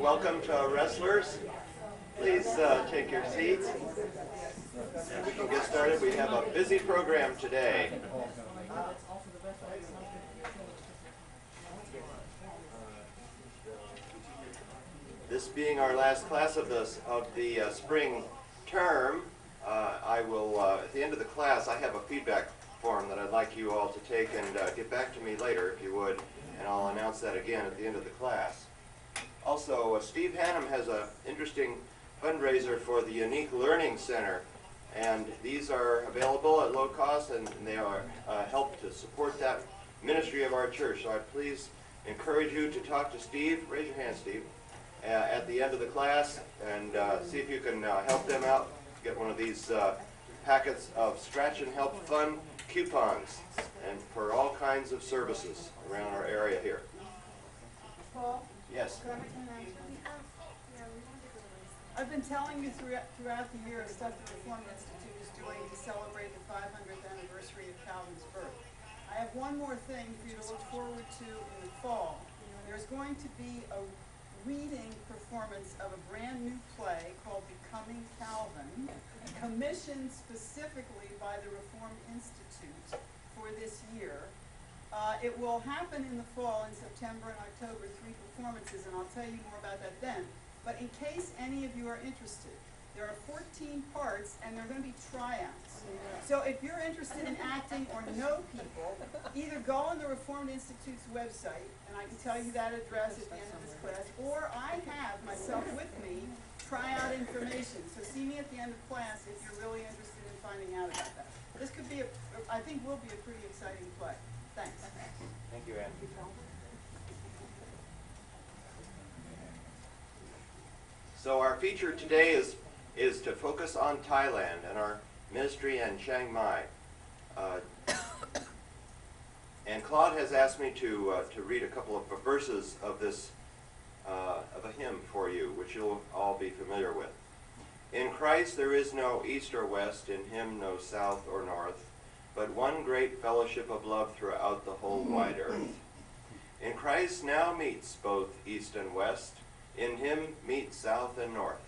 welcome to wrestlers. Please take your seats. And we can get started. We have a busy program today. This being our last class of the spring term, I will, at the end of the class, I have a feedback form that I'd like you all to take and get back to me later, if you would, and I'll announce that again at the end of the class. Also, Steve Hannum has an interesting fundraiser for the Unique Learning Center, and these are available at low cost, and they are help to support that ministry of our church. So I please encourage you to talk to Steve. Raise your hand, Steve, at the end of the class, and see if you can help them out. Get one of these packets of Scratch and Help Fun coupons, and for all kinds of services around our area here. Paul? Yes. I've been telling you throughout the year of stuff the Reformed Institute is doing to celebrate the 500th anniversary of Calvin's birth. I have one more thing for you to look forward to in the fall. There's going to be a reading performance of a brand new play called Becoming Calvin, commissioned specifically by the Reformed Institute for this year. It will happen in the fall, in September and October, 3 performances, and I'll tell you more about that then. But in case any of you are interested, there are 14 parts, and there are going to be tryouts. So if you're interested in acting or know people, either go on the Reformed Institute's website, and I can tell you that address at the end of this class, or I have myself with me tryout information. So see me at the end of class if you're really interested in finding out about that. This could be, I think will be a pretty exciting play. Thanks. Thank you, Anne. So our feature today is to focus on Thailand and our ministry in Chiang Mai. And Claude has asked me to read a couple of verses of this of a hymn for you, which you'll all be familiar with. In Christ there is no east or west, in him no south or north, but one great fellowship of love throughout the whole wide earth. In Christ now meets both east and west, in him meet south and north.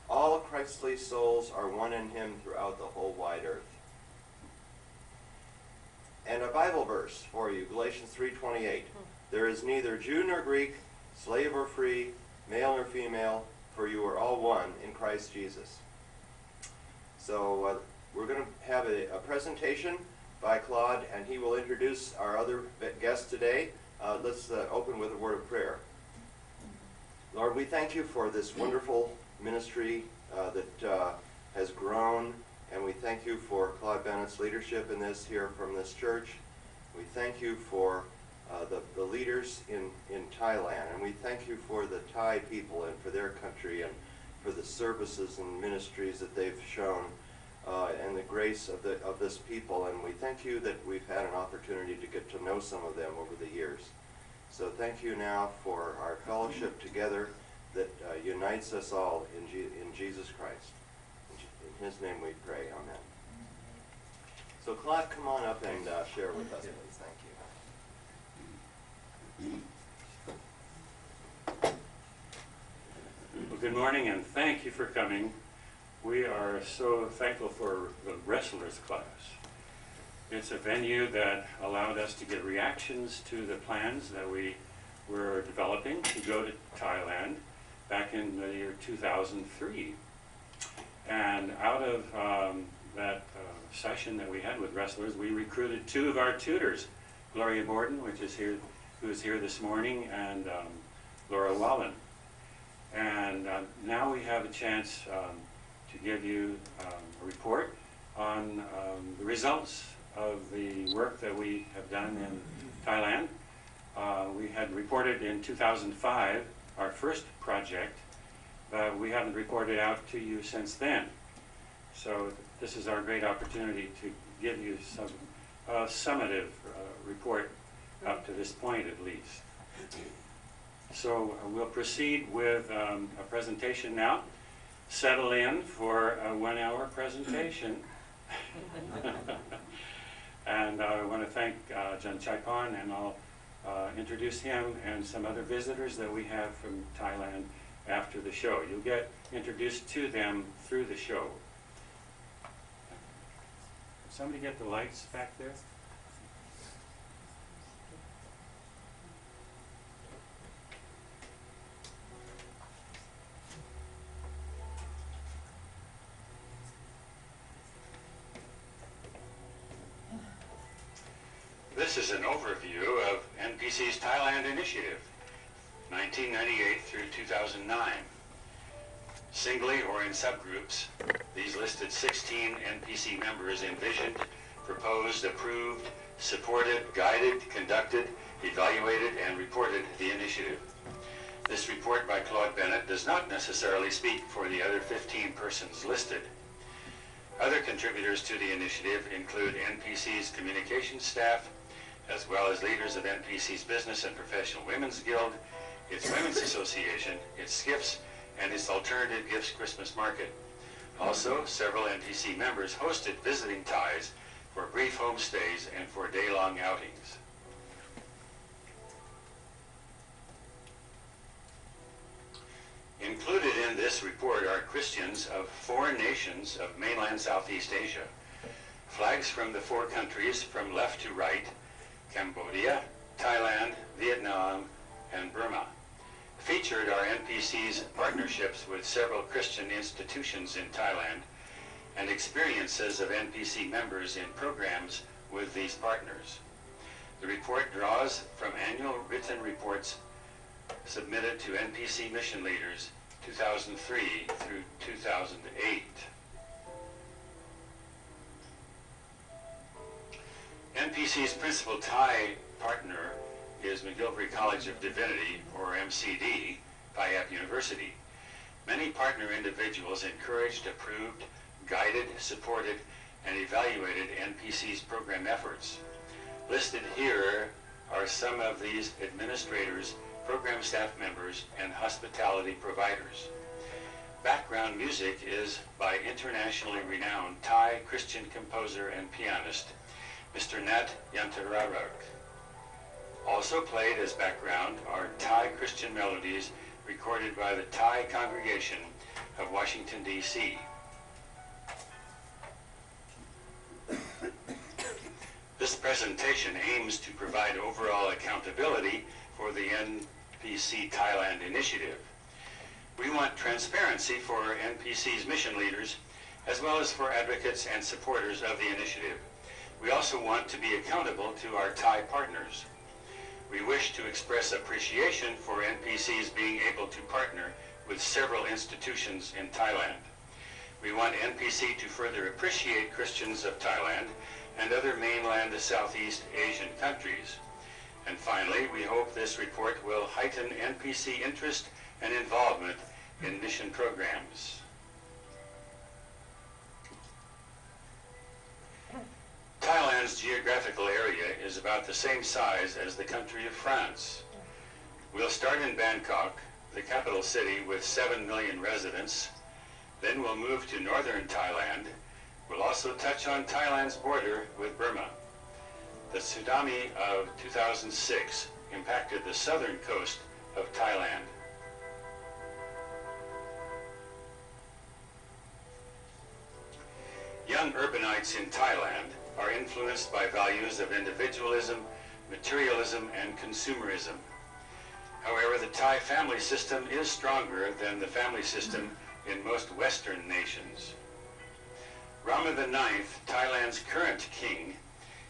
All Christly souls are one in him throughout the whole wide earth. And a Bible verse for you, Galatians 3:28. There is neither Jew nor Greek, slave or free, male or female, for you are all one in Christ Jesus. So we're going to have a presentation by Claude, and he will introduce our other guests today. Let's open with a word of prayer. Lord, we thank you for this wonderful ministry that has grown, and we thank you for Claude Bennett's leadership in this here from this church. We thank you for the leaders in Thailand, and we thank you for the Thai people and for their country and for the services and ministries that they've shown and the grace of this people. And we thank you that we've had an opportunity to get to know some of them over the years. So thank you now for our fellowship together that unites us all in Jesus Christ. In his name we pray. Amen. So Claude, come on up and share with us, please. Thank you. Well, good morning, and thank you for coming. We are so thankful for the Wrestlers class. It's a venue that allowed us to get reactions to the plans that we were developing to go to Thailand back in the year 2003. And out of that session that we had with Wrestlers, we recruited 2 of our tutors, Gloria Borden, who is here this morning, and Laura Wallen. And now we have a chance to give you a report on the results of the work that we have done in Thailand. We had reported in 2005, our first project, but we haven't reported out to you since then. So this is our great opportunity to give you some summative report up to this point at least. So we'll proceed with a presentation now. Settle in for a 1-hour presentation. And I want to thank John Chaipan, and I'll introduce him and some other visitors that we have from Thailand after the show. You'll get introduced to them through the show. Somebody get the lights back there? This is an overview of NPC's Thailand initiative, 1998 through 2009. Singly or in subgroups, these listed 16 NPC members envisioned, proposed, approved, supported, guided, conducted, evaluated, and reported the initiative. This report by Claude Bennett does not necessarily speak for the other 15 persons listed. Other contributors to the initiative include NPC's communications staff, as well as leaders of NPC's Business and Professional Women's Guild, its Women's Association, its SCIFs, and its Alternative Gifts Christmas Market. Also, several NPC members hosted visiting Thais for brief homestays and for day-long outings. Included in this report are Christians of 4 nations of mainland Southeast Asia. Flags from the 4 countries from left to right: Cambodia, Thailand, Vietnam, and Burma. Featured are NPC's partnerships with several Christian institutions in Thailand and experiences of NPC members in programs with these partners. The report draws from annual written reports submitted to NPC mission leaders 2003 through 2008. NPC's principal Thai partner is McGillivray College of Divinity, or MCD, Payap University. Many partner individuals encouraged, approved, guided, supported, and evaluated NPC's program efforts. Listed here are some of these administrators, program staff members, and hospitality providers. Background music is by internationally renowned Thai Christian composer and pianist, Mr. Nat Yantararak. Also played as background are Thai Christian melodies recorded by the Thai congregation of Washington, D.C. This presentation aims to provide overall accountability for the NPC Thailand initiative. We want transparency for NPC's mission leaders, as well as for advocates and supporters of the initiative. We also want to be accountable to our Thai partners. We wish to express appreciation for NPCs being able to partner with several institutions in Thailand. We want NPC to further appreciate Christians of Thailand and other mainland Southeast Asian countries. And finally, we hope this report will heighten NPC interest and involvement in mission programs. Thailand's geographical area is about the same size as the country of France. We'll start in Bangkok, the capital city with 7 million residents. Then we'll move to northern Thailand. We'll also touch on Thailand's border with Burma. The tsunami of 2006 impacted the southern coast of Thailand. Young urbanites in Thailand are influenced by values of individualism, materialism, and consumerism. However, the Thai family system is stronger than the family system in most Western nations. Rama IX, Thailand's current king,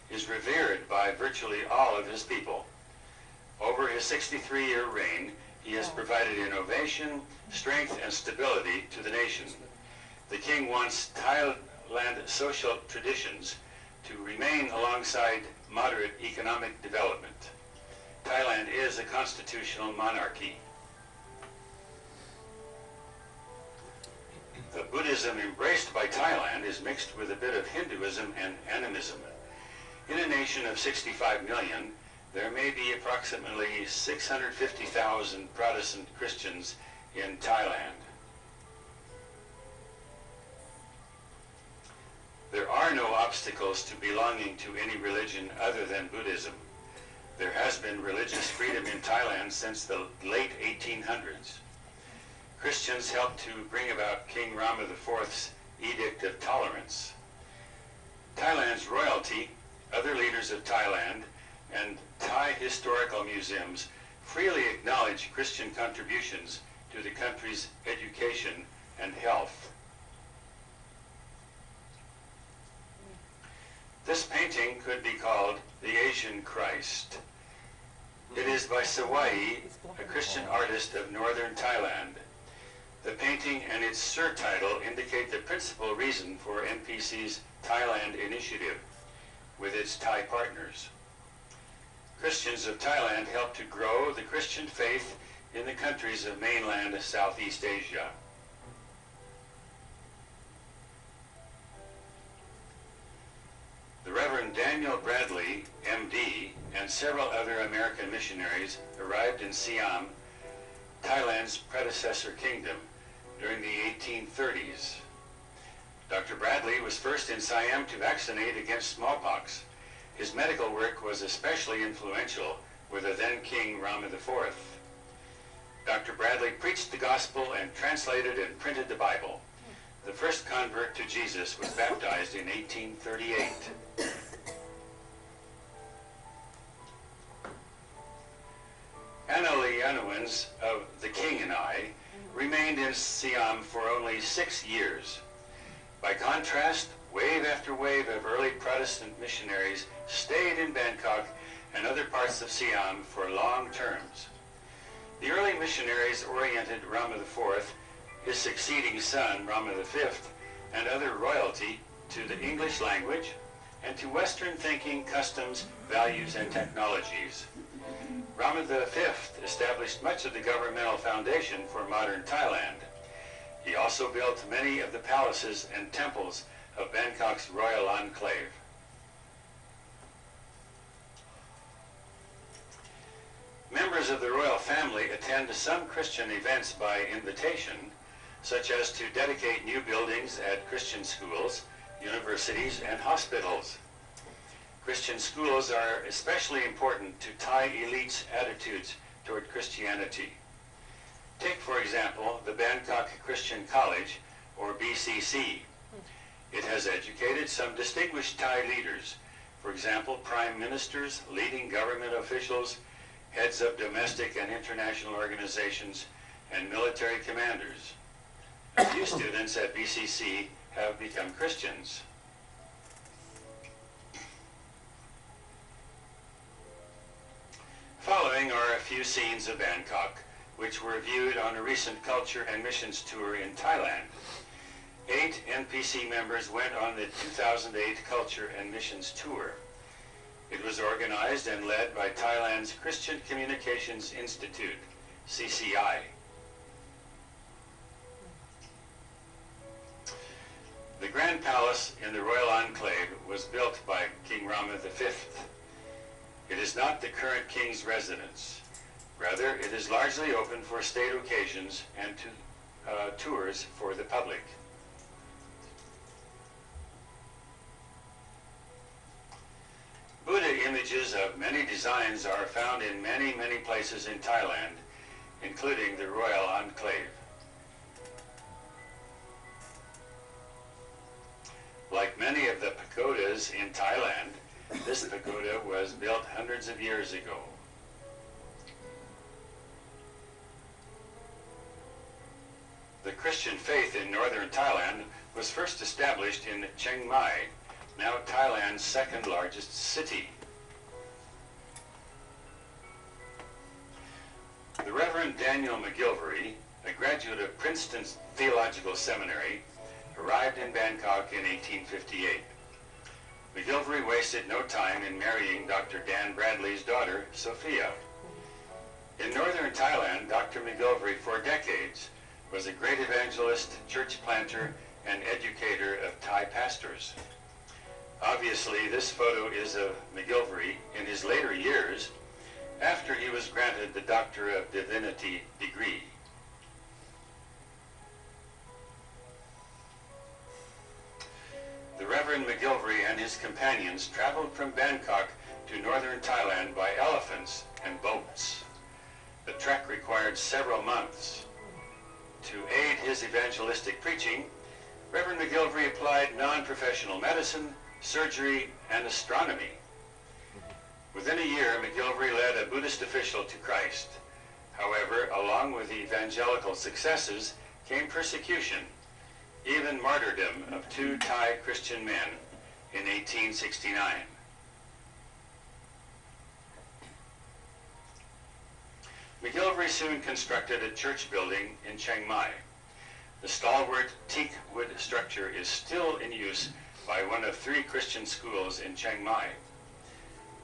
is revered by virtually all of his people. Over his 63-year reign, he has provided innovation, strength, and stability to the nation. The king wants Thailand social traditions to remain alongside moderate economic development. Thailand is a constitutional monarchy. The Buddhism embraced by Thailand is mixed with a bit of Hinduism and animism. In a nation of 65 million, there may be approximately 650,000 Protestant Christians in Thailand. There are no obstacles to belonging to any religion other than Buddhism. There has been religious freedom in Thailand since the late 1800s. Christians helped to bring about King Rama IV's Edict of Tolerance. Thailand's royalty, other leaders of Thailand, and Thai historical museums freely acknowledge Christian contributions to the country's education and health. This painting could be called the Asian Christ. It is by Sawai, a Christian artist of northern Thailand. The painting and its surtitle indicate the principal reason for NPC's Thailand initiative with its Thai partners. Christians of Thailand help to grow the Christian faith in the countries of mainland Southeast Asia. The Reverend Daniel Bradley, MD, and several other American missionaries arrived in Siam, Thailand's predecessor kingdom, during the 1830s. Dr. Bradley was first in Siam to vaccinate against smallpox. His medical work was especially influential with the then King Rama IV. Dr. Bradley preached the gospel and translated and printed the Bible. The first convert to Jesus was baptized in 1838. Anolianuans of the King and I remained in Siam for only 6 years. By contrast, wave after wave of early Protestant missionaries stayed in Bangkok and other parts of Siam for long terms. The early missionaries oriented Rama IV, his succeeding son Rama V, and other royalty to the English language and to Western thinking, customs, values, and technologies. Rama V established much of the governmental foundation for modern Thailand. He also built many of the palaces and temples of Bangkok's royal enclave. Members of the royal family attend some Christian events by invitation, such as to dedicate new buildings at Christian schools, universities, and hospitals. Christian schools are especially important to Thai elites' attitudes toward Christianity. Take, for example, the Bangkok Christian College, or BCC. It has educated some distinguished Thai leaders, for example, prime ministers, leading government officials, heads of domestic and international organizations, and military commanders. A few students at BCC have become Christians. Following are a few scenes of Bangkok, which were viewed on a recent culture and missions tour in Thailand. 8 NPC members went on the 2008 Culture and Missions Tour. It was organized and led by Thailand's Christian Communications Institute, CCI. The Grand Palace in the Royal Enclave was built by King Rama V. It is not the current king's residence. Rather, it is largely open for state occasions and to tours for the public. Buddha images of many designs are found in many places in Thailand, including the Royal Enclave. Like many of the pagodas in Thailand, this pagoda was built hundreds of years ago. The Christian faith in northern Thailand was first established in Chiang Mai, now Thailand's second largest city. The Reverend Daniel McGillivray, a graduate of Princeton Theological Seminary, arrived in Bangkok in 1858. McGillivray wasted no time in marrying Dr. Dan Bradley's daughter, Sophia. In northern Thailand, Dr. McGillivray for decades was a great evangelist, church planter, and educator of Thai pastors. Obviously, this photo is of McGillivray in his later years, after he was granted the Doctor of Divinity degree. The Reverend McGillivray and his companions traveled from Bangkok to northern Thailand by elephants and boats. The trek required several months. To aid his evangelistic preaching, Reverend McGillivray applied non-professional medicine, surgery, and astronomy. Within a year, McGillivray led a Buddhist official to Christ. However, along with evangelical successes came persecution, even martyrdom of 2 Thai Christian men in 1869. McGillivray soon constructed a church building in Chiang Mai. The stalwart teak wood structure is still in use by one of 3 Christian schools in Chiang Mai.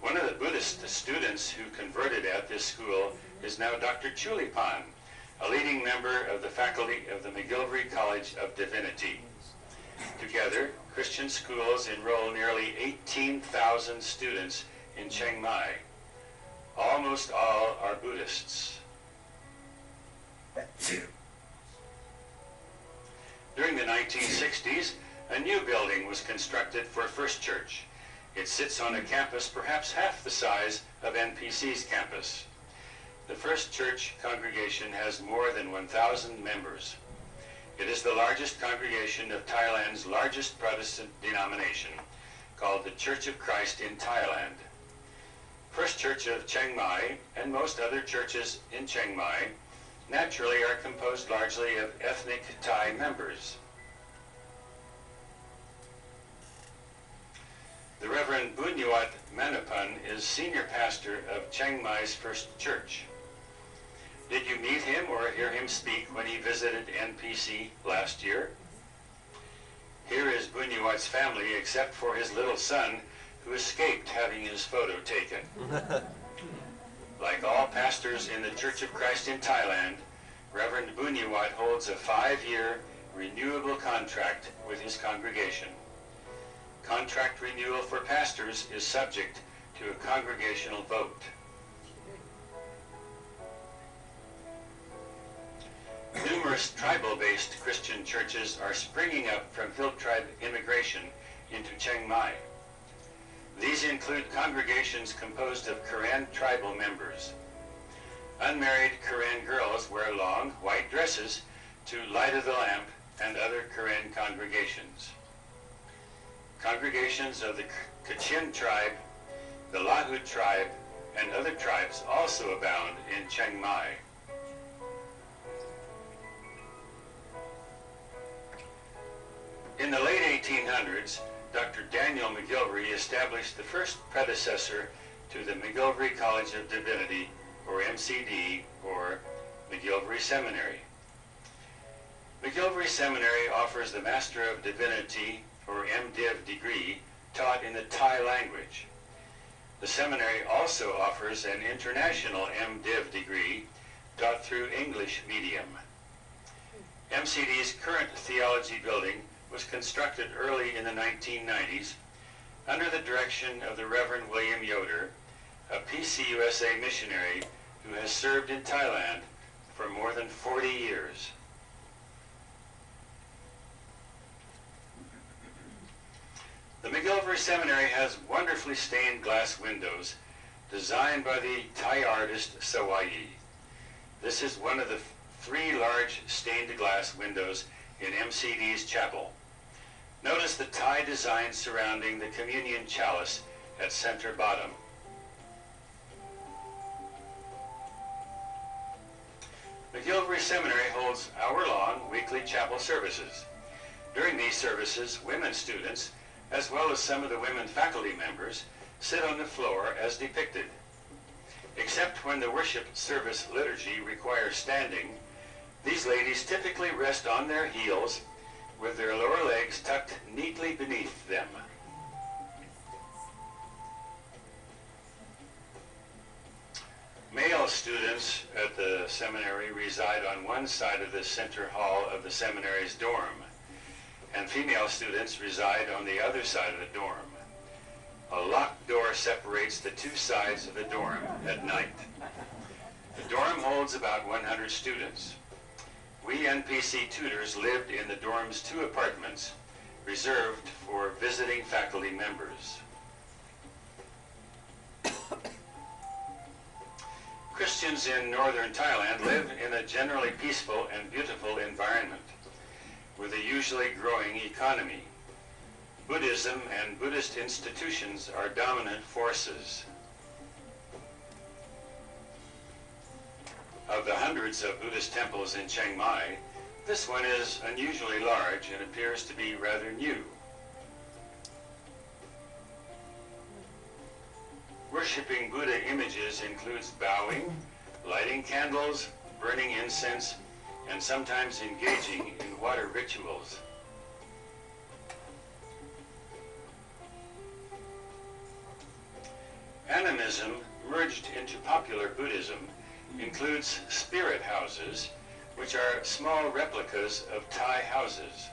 One of the Buddhist students who converted at this school is now Dr. Chulipan, a leading member of the faculty of the McGillivray College of Divinity. Together, Christian schools enroll nearly 18,000 students in Chiang Mai. Almost all are Buddhists. During the 1960s, a new building was constructed for First Church. It sits on a campus perhaps half the size of NPC's campus. The First Church congregation has more than 1,000 members. It is the largest congregation of Thailand's largest Protestant denomination, called the Church of Christ in Thailand. First Church of Chiang Mai and most other churches in Chiang Mai naturally are composed largely of ethnic Thai members. The Reverend Bunyawat Manapan is senior pastor of Chiang Mai's First Church. Did you meet him or hear him speak when he visited NPC last year? Here is Bunyawat's family except for his little son, who escaped having his photo taken. Like all pastors in the Church of Christ in Thailand, Reverend Bunyawat holds a 5-year renewable contract with his congregation. Contract renewal for pastors is subject to a congregational vote. Numerous tribal-based Christian churches are springing up from Hill tribe immigration into Chiang Mai. These include congregations composed of Karen tribal members. Unmarried Karen girls wear long, white dresses to Light of the Lamp and other Karen congregations. Congregations of the Kachin tribe, the Lahu tribe, and other tribes also abound in Chiang Mai. In the late 1800s, Dr. Daniel McGillivray established the first predecessor to the McGillivray College of Divinity, or MCD, or McGillivray Seminary. McGillivray Seminary offers the Master of Divinity, or MDiv degree, taught in the Thai language. The seminary also offers an international MDiv degree taught through English medium. MCD's current theology building was constructed early in the 1990s under the direction of the Reverend William Yoder, a PCUSA missionary who has served in Thailand for more than 40 years. The McGillivray Seminary has wonderfully stained glass windows designed by the Thai artist Sawai. This is one of the 3 large stained glass windows in MCD's chapel. Notice the Thai design surrounding the communion chalice at center bottom. McGillivray Seminary holds hour-long weekly chapel services. During these services, women students, as well as some of the women faculty members, sit on the floor as depicted. Except when the worship service liturgy requires standing, these ladies typically rest on their heels with their lower legs tucked neatly beneath them. Male students at the seminary reside on one side of the center hall of the seminary's dorm, and female students reside on the other side of the dorm. A locked door separates the 2 sides of the dorm at night. The dorm holds about 100 students. We NPC tutors lived in the dorm's 2 apartments, reserved for visiting faculty members. Christians in northern Thailand live in a generally peaceful and beautiful environment with a usually growing economy. Buddhism and Buddhist institutions are dominant forces. Of the hundreds of Buddhist temples in Chiang Mai, this one is unusually large and appears to be rather new. Worshipping Buddha images includes bowing, lighting candles, burning incense, and sometimes engaging in water rituals. Animism, merged into popular Buddhism, includes spirit houses, which are small replicas of Thai houses.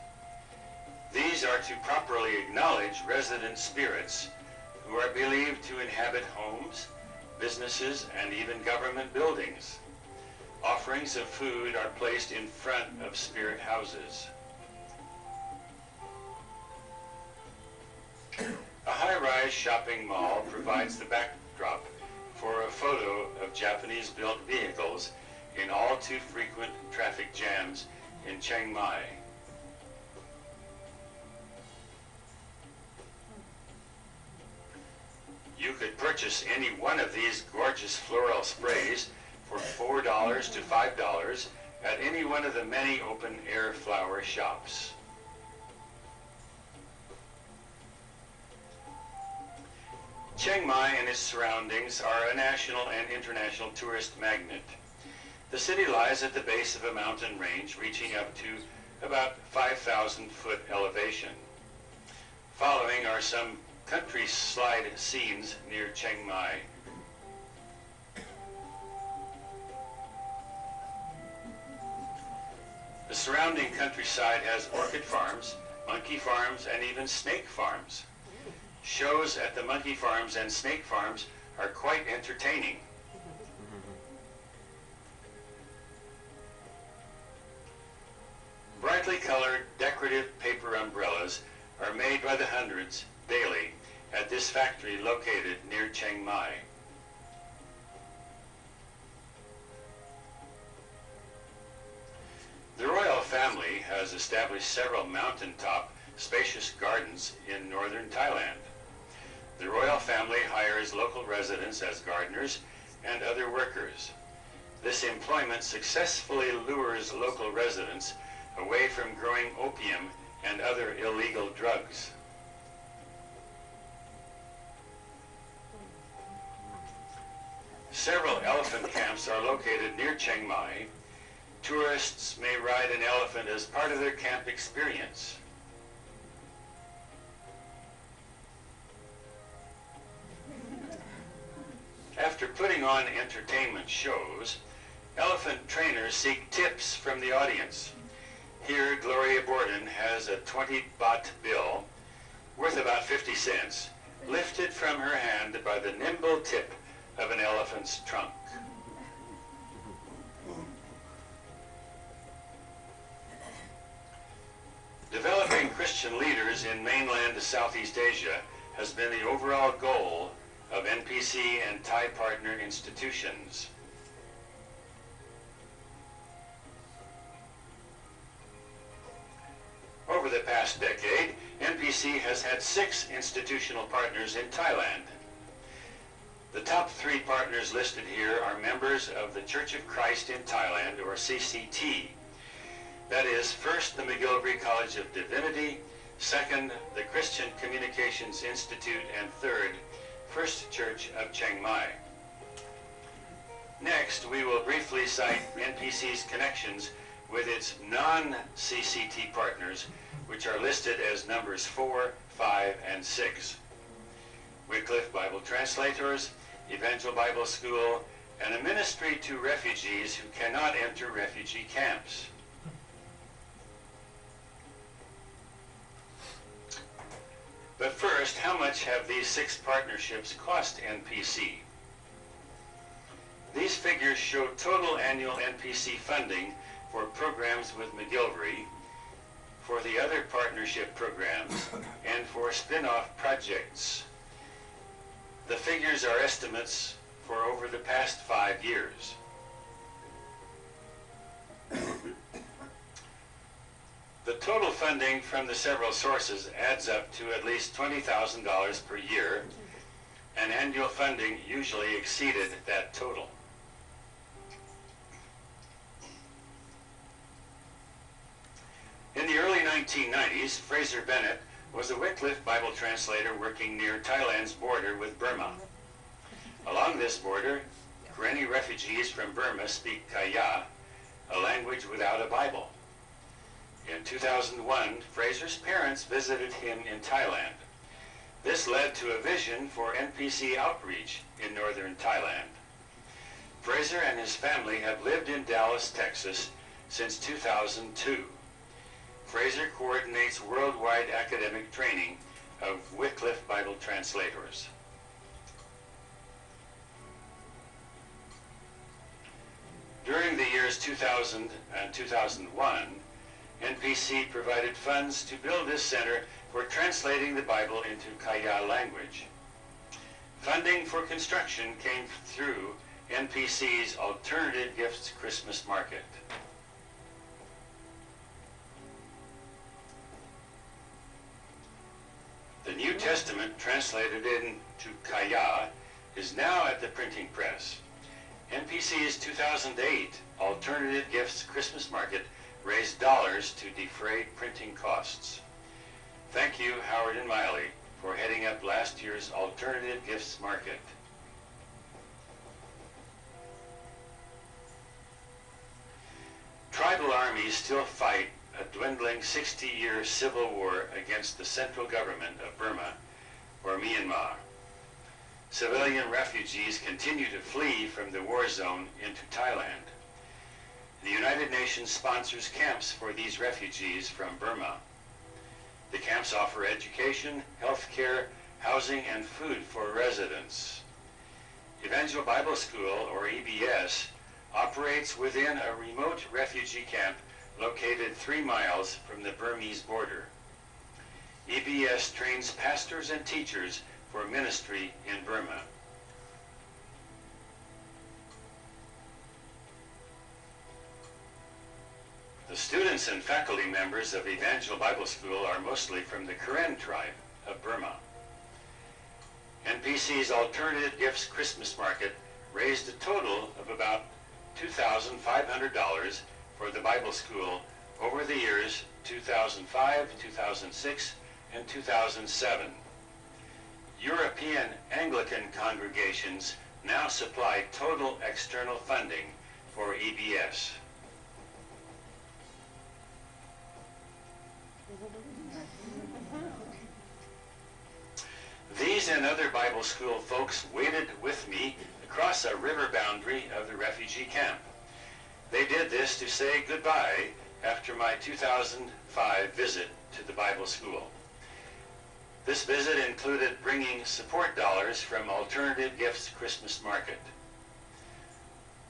These are to properly acknowledge resident spirits who are believed to inhabit homes, businesses, and even government buildings. Offerings of food are placed in front of spirit houses. A high-rise shopping mall provides the backdrop for a photo of Japanese-built vehicles in all too frequent traffic jams in Chiang Mai. You could purchase any one of these gorgeous floral sprays for $4 to $5 at any one of the many open-air flower shops. Chiang Mai and its surroundings are a national and international tourist magnet. The city lies at the base of a mountain range reaching up to about 5,000-foot elevation. Following are some countryside scenes near Chiang Mai. The surrounding countryside has orchid farms, monkey farms, and even snake farms. Shows at the monkey farms and snake farms are quite entertaining. Brightly colored decorative paper umbrellas are made by the hundreds daily at this factory located near Chiang Mai. The royal family has established several mountaintop spacious gardens in northern Thailand. The royal family hires local residents as gardeners and other workers. This employment successfully lures local residents away from growing opium and other illegal drugs. Several elephant camps are located near Chiang Mai. Tourists may ride an elephant as part of their camp experience. After putting on entertainment shows, elephant trainers seek tips from the audience. Here, Gloria Borden has a 20 baht bill, worth about 50 cents, lifted from her hand by the nimble tip of an elephant's trunk. Developing Christian leaders in mainland Southeast Asia has been the overall goal of NPC and Thai partner institutions. Over the past decade, NPC has had 6 institutional partners in Thailand. The top 3 partners listed here are members of the Church of Christ in Thailand, or CCT. That is, first, the McGillivray College of Divinity, second, the Christian Communications Institute, and third, First Church of Chiang Mai. Next, we will briefly cite NPC's connections with its non-CCT partners, which are listed as numbers 4, 5, and 6. Wycliffe Bible Translators, Evangel Bible School, and a ministry to refugees who cannot enter refugee camps. But first, how much have these 6 partnerships cost NPC? These figures show total annual NPC funding for programs with McGillivray, for the other partnership programs, and for spin-off projects. The figures are estimates for for over the past 5 years. The total funding from the several sources adds up to at least $20,000 per year, and annual funding usually exceeded that total. In the early 1990s, Fraser Bennett was a Wycliffe Bible translator working near Thailand's border with Burma. Along this border, many refugees from Burma speak Kaya, a language without a Bible. In 2001, Fraser's parents visited him in Thailand. This led to a vision for NPC outreach in northern Thailand. Fraser and his family have lived in Dallas, Texas since 2002. Fraser coordinates worldwide academic training of Wycliffe Bible translators. During the years 2000 and 2001, NPC provided funds to build this center for translating the Bible into Kaya language. Funding for construction came through NPC's Alternative Gifts Christmas Market. The New Testament translated into Kaya is now at the printing press. NPC's 2008 Alternative Gifts Christmas Market raised dollars to defray printing costs. Thank you, Howard and Miley, for heading up last year's Alternative Gifts Market. Tribal armies still fight a dwindling 60-year civil war against the central government of Burma, or Myanmar. Civilian refugees continue to flee from the war zone into Thailand. The United Nations sponsors camps for these refugees from Burma. The camps offer education, health care, housing, and food for residents. Evangel Bible School, or EBS, operates within a remote refugee camp located 3 miles from the Burmese border. EBS trains pastors and teachers for ministry in Burma. The students and faculty members of Evangel Bible School are mostly from the Karen tribe of Burma. NPC's Alternative Gifts Christmas Market raised a total of about $2,500 for the Bible School over the years 2005, 2006, and 2007. European Anglican congregations now supply total external funding for EBS. These and other Bible school folks waited with me across a river boundary of the refugee camp. They did this to say goodbye after my 2005 visit to the Bible school. This visit included bringing support dollars from Alternative Gifts Christmas Market.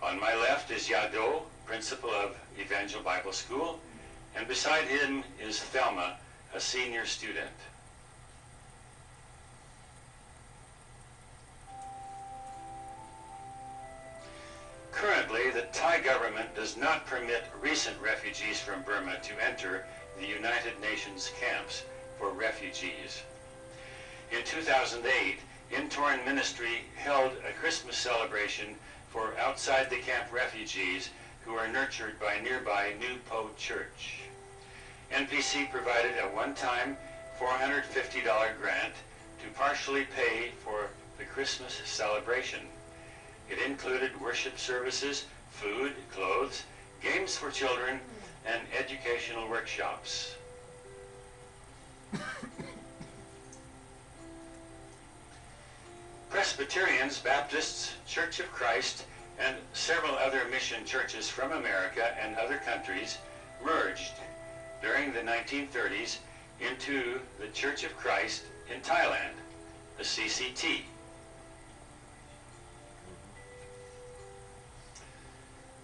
On my left is Yado, principal of Evangel Bible School, and beside him is Thelma, a senior student. Currently, the Thai government does not permit recent refugees from Burma to enter the United Nations camps for refugees. In 2008, Intorn Ministry held a Christmas celebration for outside the camp refugees who are nurtured by nearby New Po Church. NPC provided a one-time $450 grant to partially pay for the Christmas celebration. It included worship services, food, clothes, games for children, and educational workshops. Presbyterians, Baptists, Church of Christ, and several other mission churches from America and other countries merged during the 1930s into the Church of Christ in Thailand, the CCT.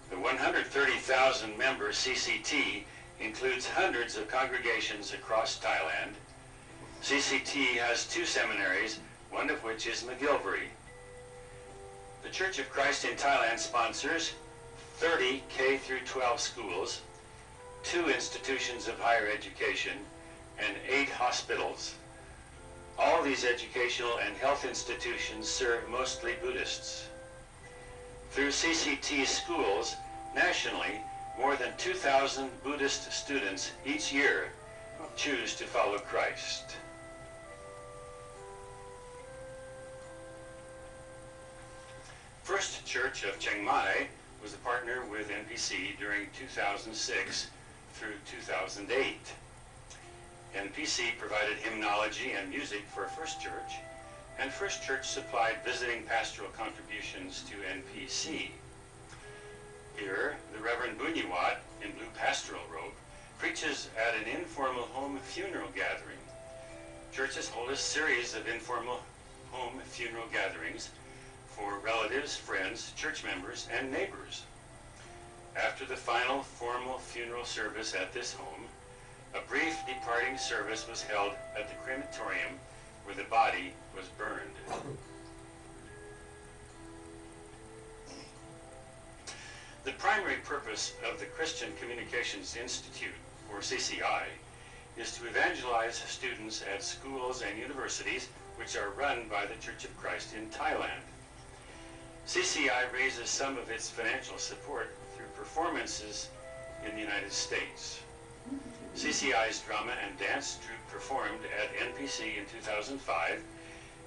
The 130,000-member CCT includes hundreds of congregations across Thailand. CCT has 2 seminaries, one of which is McGillivray. The Church of Christ in Thailand sponsors 30 K through 12 schools, 2 institutions of higher education, and 8 hospitals. All these educational and health institutions serve mostly Buddhists. Through CCT schools, nationally, more than 2,000 Buddhist students each year choose to follow Christ. First Church of Chiang Mai was a partner with NPC during 2006 through 2008. NPC provided hymnology and music for First Church, and First Church supplied visiting pastoral contributions to NPC. Here, the Reverend Bunyiwat, in blue pastoral robe, preaches at an informal home funeral gathering. Churches hold a series of informal home funeral gatherings for relatives, friends, church members, and neighbors. After the final formal funeral service at this home, a brief departing service was held at the crematorium where the body was burned. The primary purpose of the Christian Communications Institute, or CCI, is to evangelize students at schools and universities which are run by the Church of Christ in Thailand. CCI raises some of its financial support through performances in the United States. CCI's drama and dance troupe performed at NPC in 2005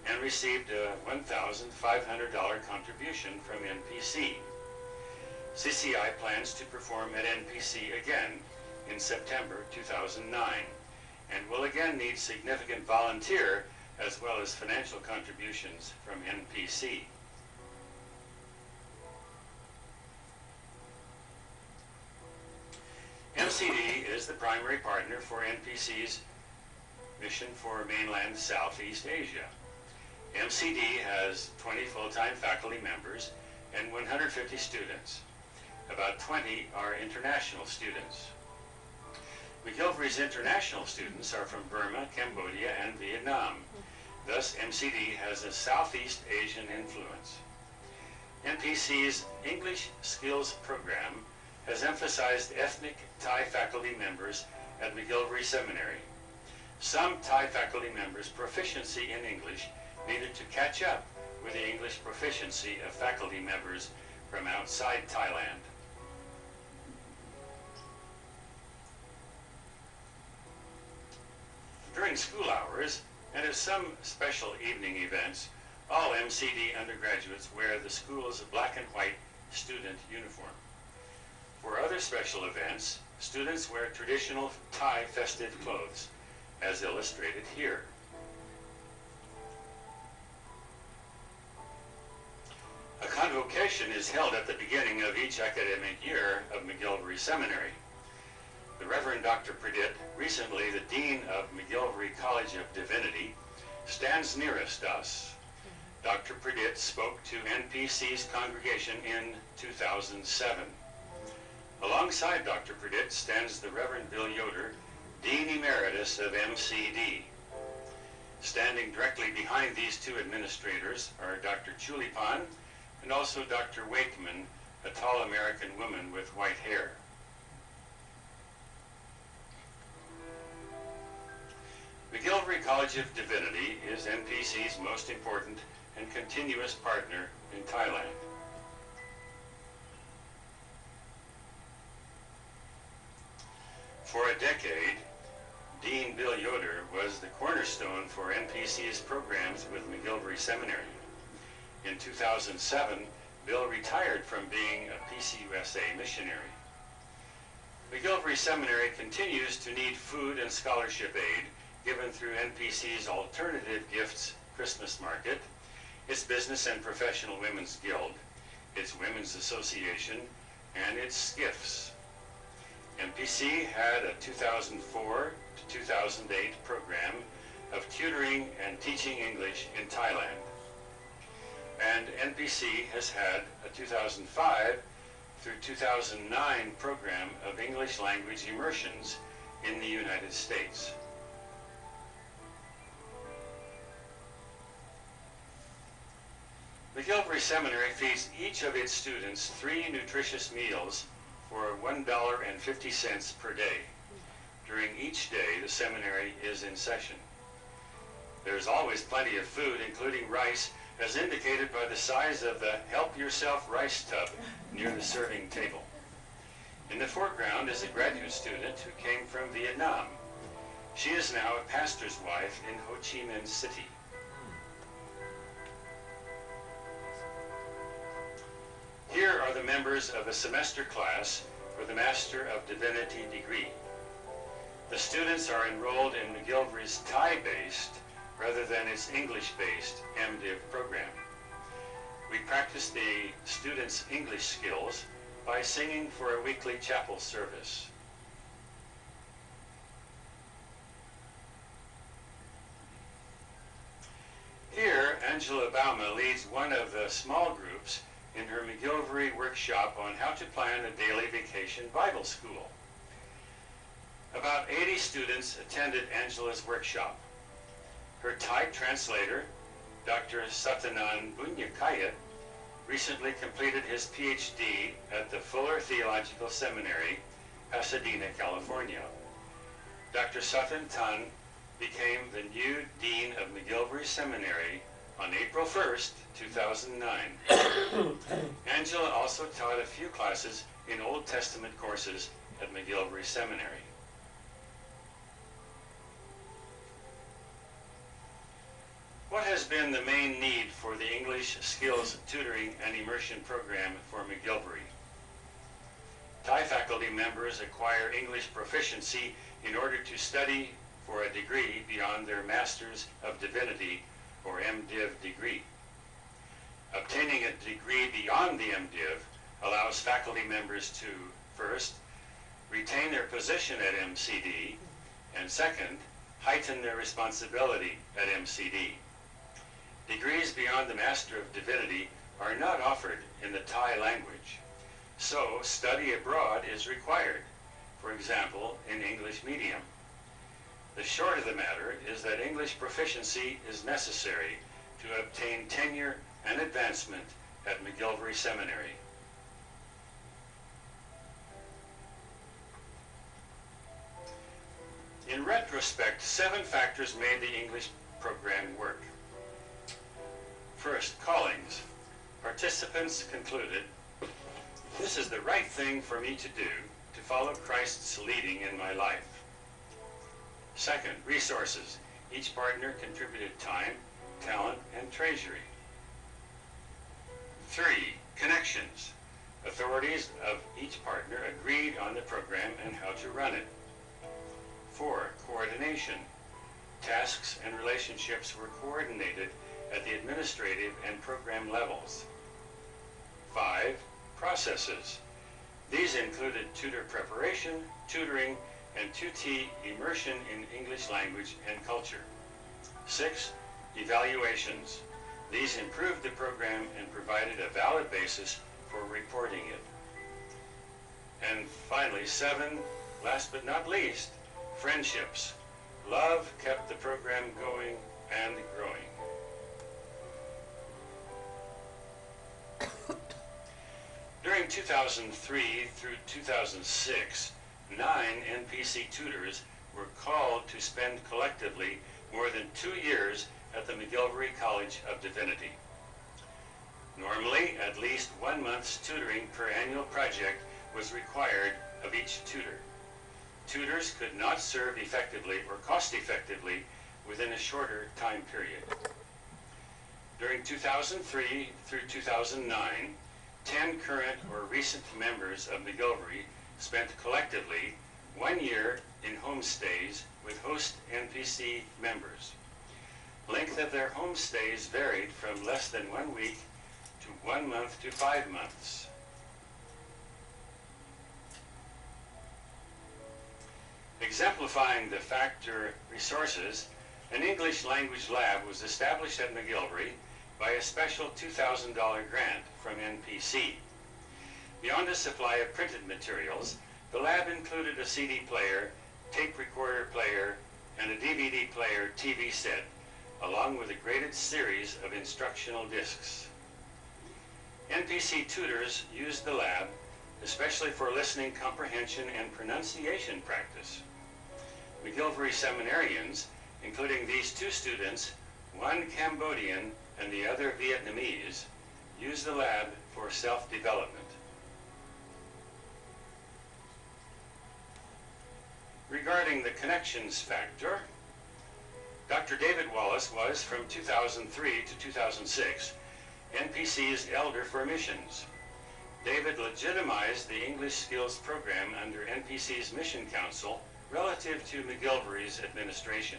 and received a $1,500 contribution from NPC. CCI plans to perform at NPC again in September 2009 and will again need significant volunteer as well as financial contributions from NPC. MCD is the primary partner for NPC's mission for mainland Southeast Asia. MCD has 20 full-time faculty members and 150 students. About 20 are international students. McGillivray's international students are from Burma, Cambodia, and Vietnam. Thus, MCD has a Southeast Asian influence. NPC's English Skills Program has emphasized ethnic Thai faculty members at McGillivray Seminary. Some Thai faculty members' proficiency in English needed to catch up with the English proficiency of faculty members from outside Thailand. During school hours and at some special evening events, all MCD undergraduates wear the school's black and white student uniform. For other special events, students wear traditional Thai festive clothes, as illustrated here. A convocation is held at the beginning of each academic year of McGillivray Seminary. The Reverend Dr. Pradit, recently the Dean of McGillivray College of Divinity, stands nearest us. Dr. Pradit spoke to NPC's congregation in 2007. Alongside Dr. Pradit stands the Reverend Bill Yoder, Dean Emeritus of MCD. Standing directly behind these two administrators are Dr. Chulipan and also Dr. Wakeman, a tall American woman with white hair. McGillivray College of Divinity is NPC's most important and continuous partner in Thailand. For a decade, Dean Bill Yoder was the cornerstone for NPC's programs with McGillivray Seminary. In 2007, Bill retired from being a PCUSA missionary. McGillivray Seminary continues to need food and scholarship aid given through NPC's Alternative Gifts Christmas Market, its Business and Professional Women's Guild, its Women's Association, and its SCIFs. MPC had a 2004 to 2008 program of tutoring and teaching English in Thailand. And NPC has had a 2005 through 2009 program of English language immersions in the United States. McGillivray Seminary feeds each of its students 3 nutritious meals for $1.50 per day. During each day, the seminary is in session. There's always plenty of food, including rice, as indicated by the size of the Help Yourself rice tub near the serving table. In the foreground is a graduate student who came from Vietnam. She is now a pastor's wife in Ho Chi Minh City. Here are the members of a semester class for the Master of Divinity degree. The students are enrolled in McGillivray's Thai-based rather than its English-based MDiv program. We practice the students' English skills by singing for a weekly chapel service. Here, Angela Bauma leads one of the small groups in her McGillivray workshop on how to plan a daily vacation Bible school. About 80 students attended Angela's workshop. Her Thai translator, Dr. Satanan Bunyakaya, recently completed his PhD at the Fuller Theological Seminary, Pasadena, California. Dr. Satan Tan became the new Dean of McGillivray Seminary on April 1st, 2009. Angela also taught a few classes in Old Testament courses at McGillivray Seminary. What has been the main need for the English Skills Tutoring and Immersion Program for McGillivray? Thai faculty members acquire English proficiency in order to study for a degree beyond their Masters of Divinity or MDiv degree. Obtaining a degree beyond the MDiv allows faculty members to, first, retain their position at MCD, and second, heighten their responsibility at MCD. Degrees beyond the Master of Divinity are not offered in the Thai language, so study abroad is required, for example, in English medium. The short of the matter is that English proficiency is necessary to obtain tenure and advancement at McGillivray Seminary. In retrospect, 7 factors made the English program work. First, callings. Participants concluded, "This is the right thing for me to do to follow Christ's leading in my life." Second, resources. Each partner contributed time, talent, and treasury. 3, connections. Authorities of each partner agreed on the program and how to run it. 4, coordination. Tasks and relationships were coordinated at the administrative and program levels. 5, processes. These included tutor preparation, tutoring, and 2T immersion in English language and culture. 6, evaluations. These improved the program and provided a valid basis for reporting it. And finally, 7, last but not least, friendships. Love kept the program going and growing. During 2003 through 2006, 9 NPC tutors were called to spend collectively more than 2 years at the McGillivray College of Divinity. Normally, at least 1 month's tutoring per annual project was required of each tutor. Tutors could not serve effectively or cost effectively within a shorter time period. During 2003 through 2009, 10 current or recent members of McGillivray spent collectively 1 year in homestays with host NPC members. Length of their homestays varied from less than 1 week to 1 month to 5 months. Exemplifying the factor resources, an English language lab was established at McGillivray by a special $2,000 grant from NPC. Beyond a supply of printed materials, the lab included a CD player, tape recorder player, and a DVD player TV set, along with a graded series of instructional discs. NPC tutors use the lab, especially for listening comprehension and pronunciation practice. McGillivray seminarians, including these two students, one Cambodian and the other Vietnamese, use the lab for self-development. Regarding the connections factor, Dr. David Wallace was, from 2003 to 2006, NPC's Elder for Missions. David legitimized the English Skills Program under NPC's Mission Council relative to McGillivray's administration.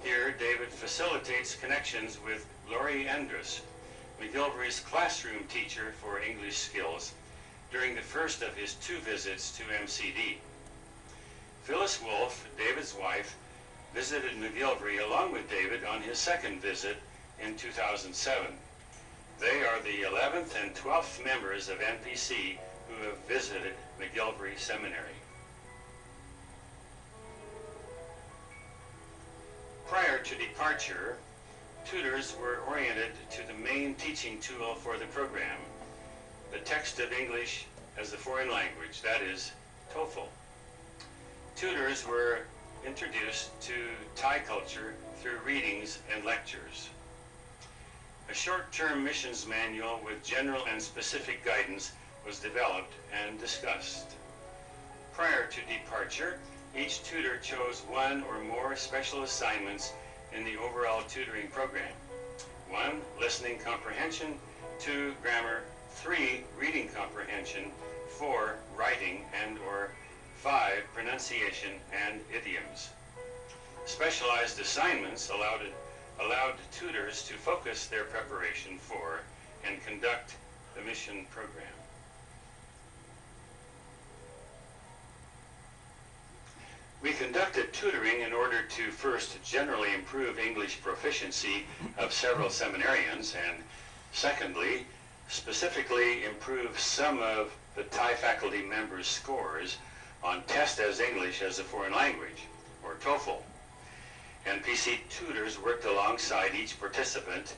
Here, David facilitates connections with Laurie Endress, McGillivray's classroom teacher for English skills, during the first of his 2 visits to MCD. Phyllis Wolfe, David's wife, visited McGillivray along with David on his 2nd visit in 2007. They are the 11th and 12th members of NPC who have visited McGillivray Seminary. Prior to departure, tutors were oriented to the main teaching tool for the program, the text of English as a foreign language, that is, TOEFL. Tutors were introduced to Thai culture through readings and lectures. A short-term missions manual with general and specific guidance was developed and discussed. Prior to departure, each tutor chose 1 or more special assignments in the overall tutoring program. 1, listening comprehension, 2, grammar, 3, reading comprehension, 4, writing and/or 5, pronunciation and idioms. Specialized assignments allowed tutors to focus their preparation for and conduct the mission program. We conducted tutoring in order to first generally improve English proficiency of several seminarians and secondly, specifically improve some of the Thai faculty members' scores on Test as English as a Foreign Language, or TOEFL. NPC tutors worked alongside each participant.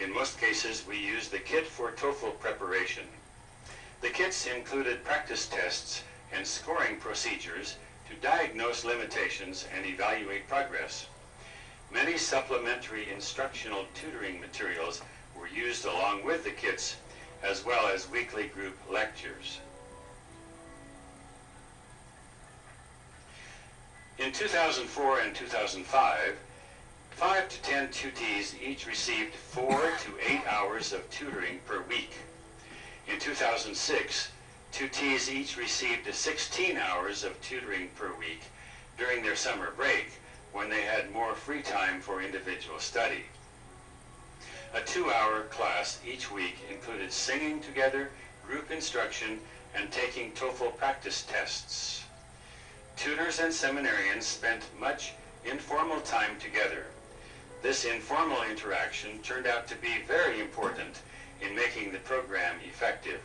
In most cases, we used the kit for TOEFL preparation. The kits included practice tests and scoring procedures to diagnose limitations and evaluate progress. Many supplementary instructional tutoring materials were used along with the kits, as well as weekly group lectures. In 2004 and 2005, 5 to 10 tutees each received 4 to 8 hours of tutoring per week. In 2006, tutees each received 16 hours of tutoring per week during their summer break when they had more free time for individual study. A 2-hour class each week included singing together, group instruction, and taking TOEFL practice tests. Tutors and seminarians spent much informal time together. This informal interaction turned out to be very important in making the program effective.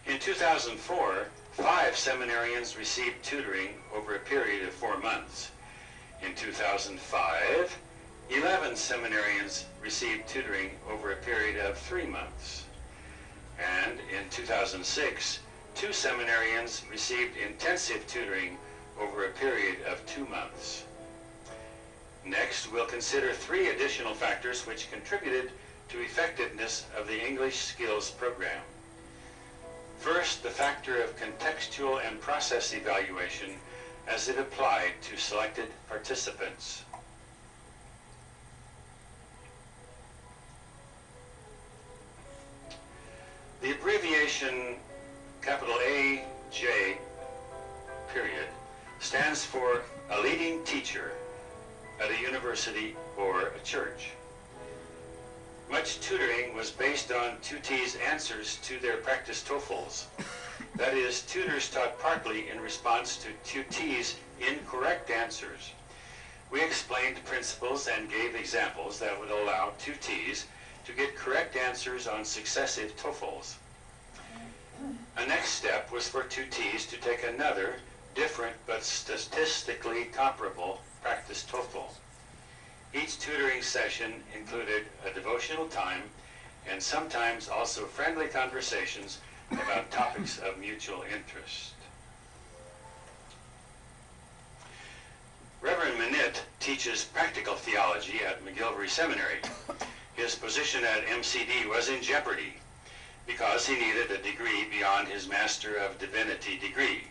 In 2004, 5 seminarians received tutoring over a period of 4 months. In 2005, 11 seminarians received tutoring over a period of 3 months. And in 2006, 2 seminarians received intensive tutoring over a period of 2 months. Next, we'll consider 3 additional factors which contributed to effectiveness of the English Skills Program. First, the factor of contextual and process evaluation as it applied to selected participants. The abbreviation capital AJ period stands for a leading teacher at a university or a church. Much tutoring was based on tutees' answers to their practice TOEFLs. That is, tutors taught partly in response to tutees' incorrect answers. We explained principles and gave examples that would allow tutees to get correct answers on successive TOEFLs. A next step was for tutees to take another, different but statistically comparable practice TOEFL. Each tutoring session included a devotional time and sometimes also friendly conversations about topics of mutual interest. Reverend Bennett teaches practical theology at McGillivray Seminary. His position at MCD was in jeopardy because he needed a degree beyond his Master of Divinity degree.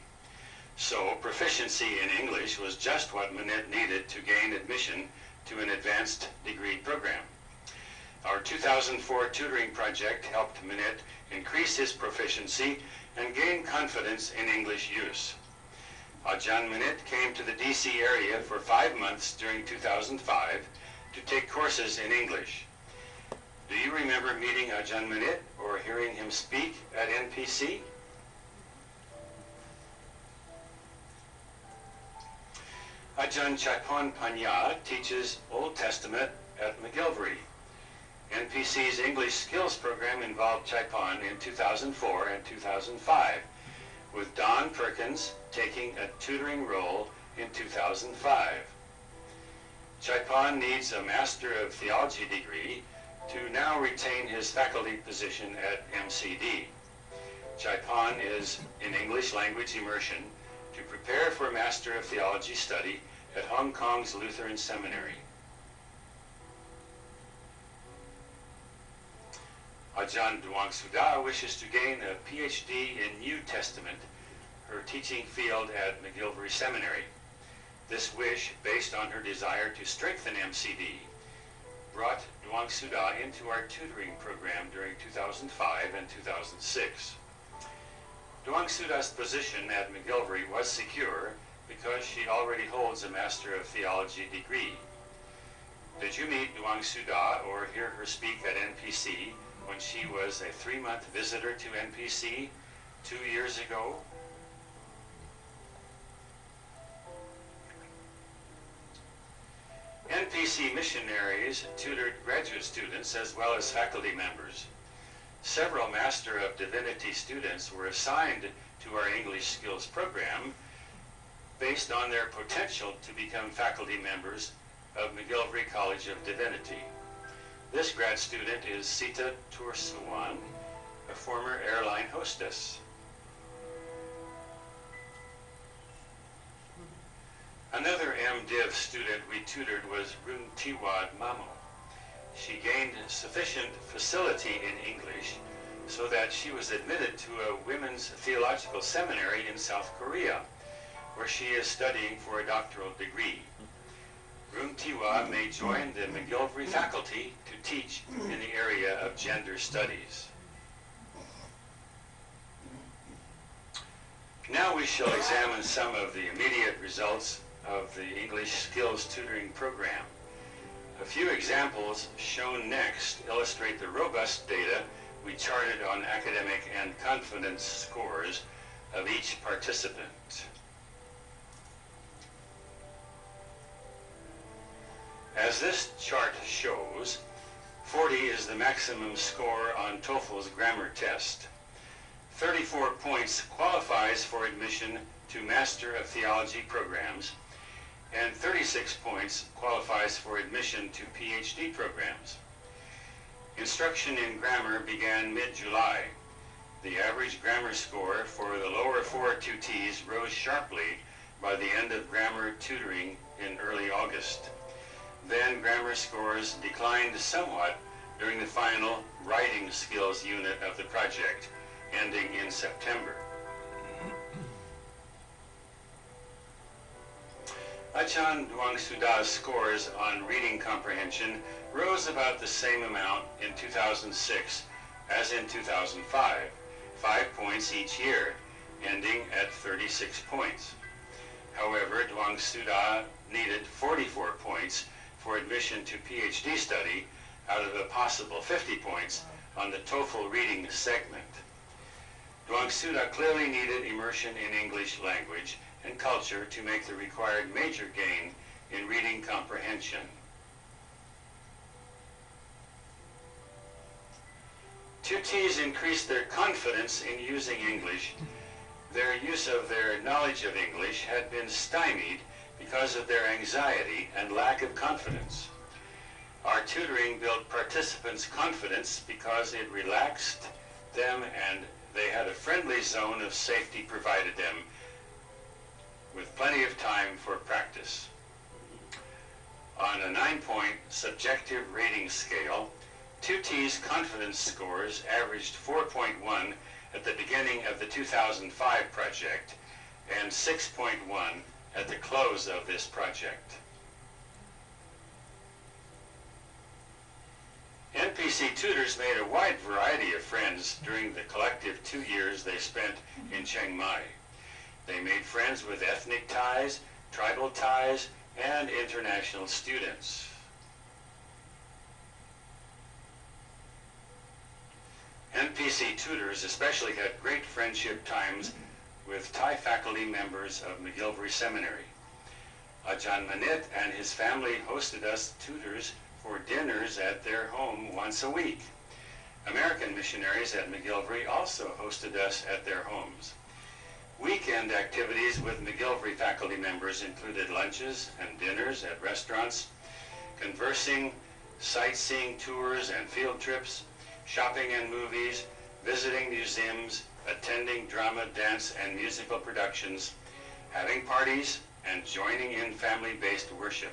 So proficiency in English was just what Bennett needed to gain admission to an advanced degree program. Our 2004 tutoring project helped Bennett increase his proficiency and gain confidence in English use. Ajahn Bennett came to the DC area for 5 months during 2005 to take courses in English. Do you remember meeting Ajahn Bennett or hearing him speak at NPC? Ajahn Chaipon Panya teaches Old Testament at McGillivray. NPC's English Skills program involved Chaipon in 2004 and 2005, with Don Perkins taking a tutoring role in 2005. Chaipon needs a Master of Theology degree to now retain his faculty position at MCD. Chaipon is in English language immersion to prepare for Master of Theology study at Hong Kong's Lutheran Seminary. Ajahn Duang Suda wishes to gain a PhD in New Testament, her teaching field at McGillivray Seminary. This wish, based on her desire to strengthen MCD, brought Duang Suda into our tutoring program during 2005 and 2006. Duang Suda's position at McGillivray was secure because she already holds a Master of Theology degree. Did you meet Duang Suda or hear her speak at NPC when she was a 3-month visitor to NPC 2 years ago? NPC missionaries tutored graduate students as well as faculty members. Several Master of Divinity students were assigned to our English Skills program based on their potential to become faculty members of McGillivray College of Divinity. This grad student is Sita Tursuwan, a former airline hostess. Another MDiv student we tutored was Rung Tiwad Mamo. She gained sufficient facility in English so that she was admitted to a women's theological seminary in South Korea, where she is studying for a doctoral degree. Rung Tiwa may join the McGillivray faculty to teach in the area of gender studies. Now we shall examine some of the immediate results of the English Skills Tutoring Program. A few examples shown next illustrate the robust data we charted on academic and confidence scores of each participant. As this chart shows, 40 is the maximum score on TOEFL's grammar test. 34 points qualifies for admission to Master of Theology programs, and 36 points qualifies for admission to PhD programs. Instruction in grammar began mid-July. The average grammar score for the lower 4 tutees rose sharply by the end of grammar tutoring in early August. Then grammar scores declined somewhat during the final writing skills unit of the project, ending in September. Ajahn Duang Suda's scores on reading comprehension rose about the same amount in 2006 as in 2005, 5 points each year, ending at 36 points. However, Duang Suda needed 44 points for admission to PhD study out of a possible 50 points on the TOEFL reading segment. Duang Suda clearly needed immersion in English language and culture to make the required major gain in reading comprehension. Tutees increased their confidence in using English. Their use of their knowledge of English had been stymied because of their anxiety and lack of confidence. Our tutoring built participants' confidence because it relaxed them and they had a friendly zone of safety provided them with plenty of time for practice. On a 9-point subjective rating scale, 2T's confidence scores averaged 4.1 at the beginning of the 2005 project and 6.1 at the close of this project. NPC tutors made a wide variety of friends during the collective 2 years they spent in Chiang Mai. They made friends with ethnic ties, tribal ties, and international students. NPC tutors especially had great friendship times with Thai faculty members of McGillivray Seminary. Ajahn Manit and his family hosted us tutors for dinners at their home once a week. American missionaries at McGillivray also hosted us at their homes. Weekend activities with McGillivray faculty members included lunches and dinners at restaurants, conversing, sightseeing tours and field trips, shopping and movies, visiting museums, attending drama, dance, and musical productions, having parties, and joining in family-based worship.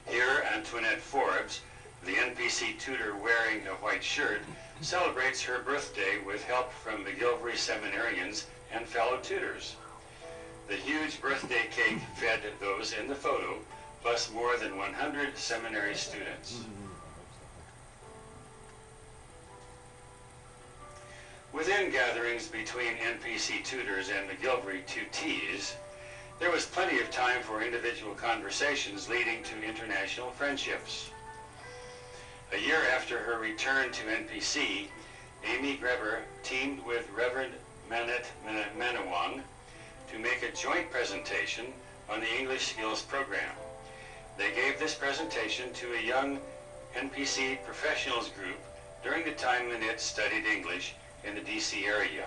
Here, Antoinette Forbes, the NPC tutor wearing a white shirt, celebrates her birthday with help from McGillivray seminarians and fellow tutors. The huge birthday cake fed those in the photo, plus more than 100 seminary students. Within gatherings between NPC tutors and McGillivray 2Ts, there was plenty of time for individual conversations leading to international friendships. A year after her return to NPC, Amy Greber teamed with Reverend Manat Manawang to make a joint presentation on the English Skills Program. They gave this presentation to a young NPC professionals group during the time Manit studied English in the DC area.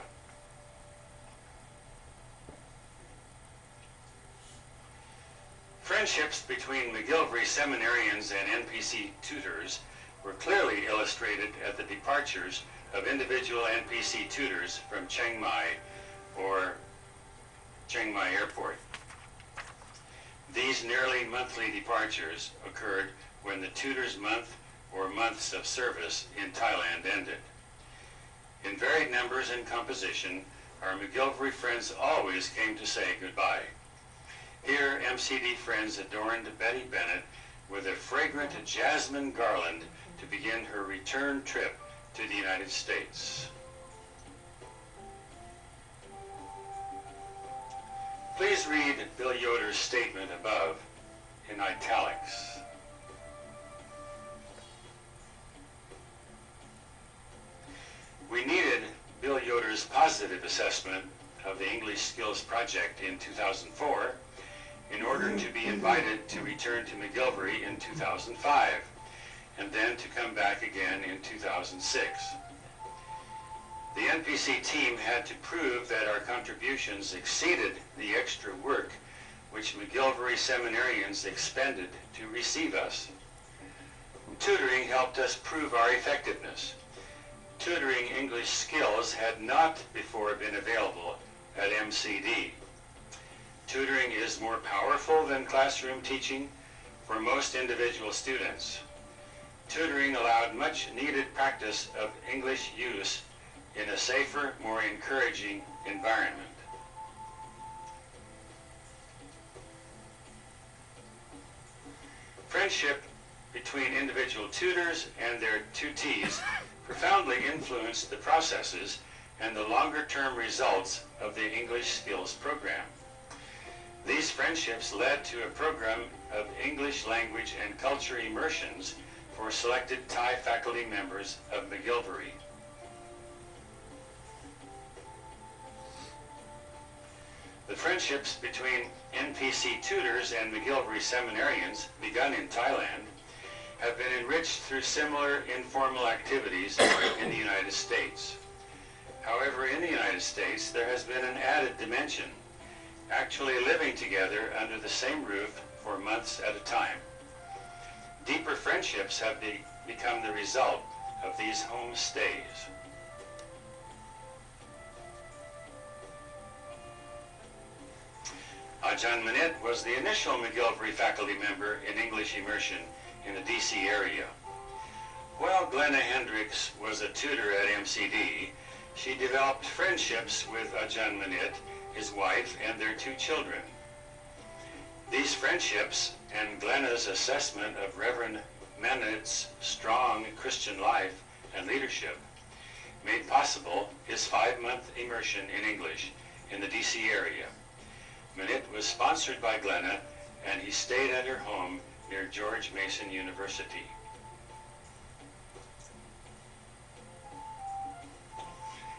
Friendships between McGillivray seminarians and NPC tutors were clearly illustrated at the departures of individual NPC tutors from Chiang Mai or Chiang Mai Airport. These nearly monthly departures occurred when the tutor's month or months of service in Thailand ended. In varied numbers and composition, our McGillivray friends always came to say goodbye. Here, MCD friends adorned Betty Bennett with a fragrant jasmine garland to begin her return trip to the United States. Please read Bill Yoder's statement above in italics. We needed Bill Yoder's positive assessment of the English Skills Project in 2004 in order to be invited to return to McGillivray in 2005, and then to come back again in 2006. The NPC team had to prove that our contributions exceeded the extra work which McGillivray seminarians expended to receive us. Tutoring helped us prove our effectiveness. Tutoring English skills had not before been available at MCD. Tutoring is more powerful than classroom teaching for most individual students. Tutoring allowed much needed practice of English use in a safer, more encouraging environment. Friendship between individual tutors and their tutees profoundly influenced the processes and the longer-term results of the English Skills Program. These friendships led to a program of English language and culture immersions for selected Thai faculty members of McGillivray. The friendships between NPC tutors and McGillivray seminarians, begun in Thailand, have been enriched through similar informal activities in the United States. However, in the United States, there has been an added dimension. actually living together under the same roof for months at a time. Deeper friendships have become the result of these home stays. Ajahn Bennett was the initial McGillivray faculty member in English immersion in the DC area. While Glenna Hendricks was a tutor at MCD, she developed friendships with Ajahn Bennett, his wife, and their 2 children. These friendships and Glenna's assessment of Reverend Bennett's strong Christian life and leadership made possible his 5-month immersion in English in the DC area. Bennett was sponsored by Glenna, and he stayed at her home near George Mason University.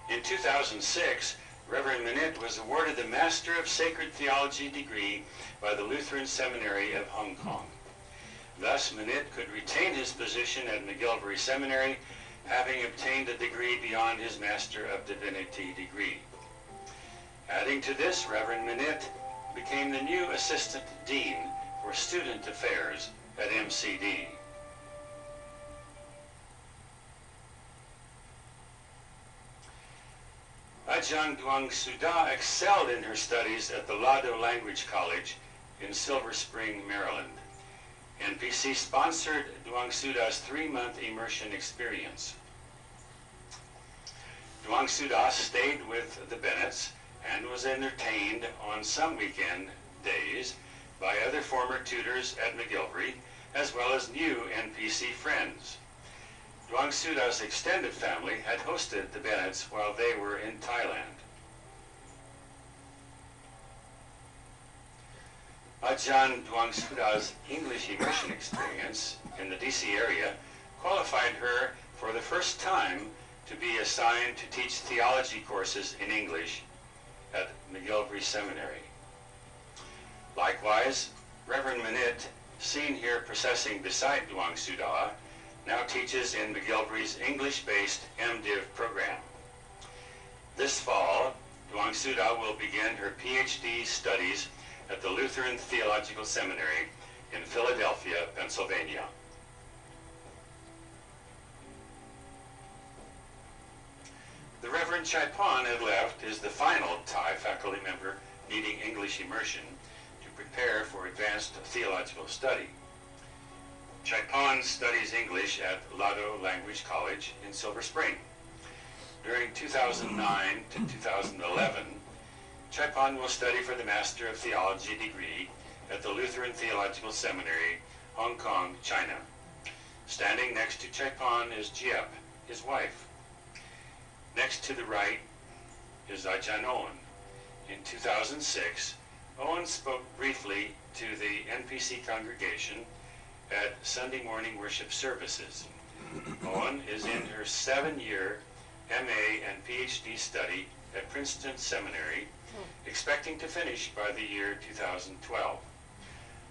In 2006, Reverend Bennett was awarded the Master of Sacred Theology degree by the Lutheran Seminary of Hong Kong. Thus, Bennett could retain his position at McGillivray Seminary, having obtained a degree beyond his Master of Divinity degree. Adding to this, Reverend Bennett became the new Assistant Dean for Student Affairs at MCD. Ajahn Duang Suda excelled in her studies at the Lado Language College in Silver Spring, Maryland. NPC sponsored Duang Suda's 3-month immersion experience. Duang Suda stayed with the Bennetts and was entertained on some weekend days by other former tutors at McGillivray, as well as new NPC friends. Duang Suda's extended family had hosted the Bennetts while they were in Thailand. Ajahn Duang Suda's English immersion experience in the DC area qualified her for the first time to be assigned to teach theology courses in English at McGillivray Seminary. Likewise, Reverend Bennett, seen here processing beside Duang Suda, now teaches in McGillivray's English-based MDiv program. This fall, Duang Suda will begin her PhD studies at the Lutheran Theological Seminary in Philadelphia, Pennsylvania. The Reverend Chaipan at left is the final Thai faculty member needing English immersion to prepare for advanced theological study. Chaipan studies English at Lado Language College in Silver Spring. During 2009 to 2011, Chaipan will study for the Master of Theology degree at the Lutheran Theological Seminary, Hong Kong, China. Standing next to Chaipan is Jiep, his wife. Next to the right is Ajahn Owen. In 2006, Owen spoke briefly to the NPC congregation at Sunday morning worship services. Owen is in her 7-year MA and PhD study at Princeton Seminary, expecting to finish by the year 2012.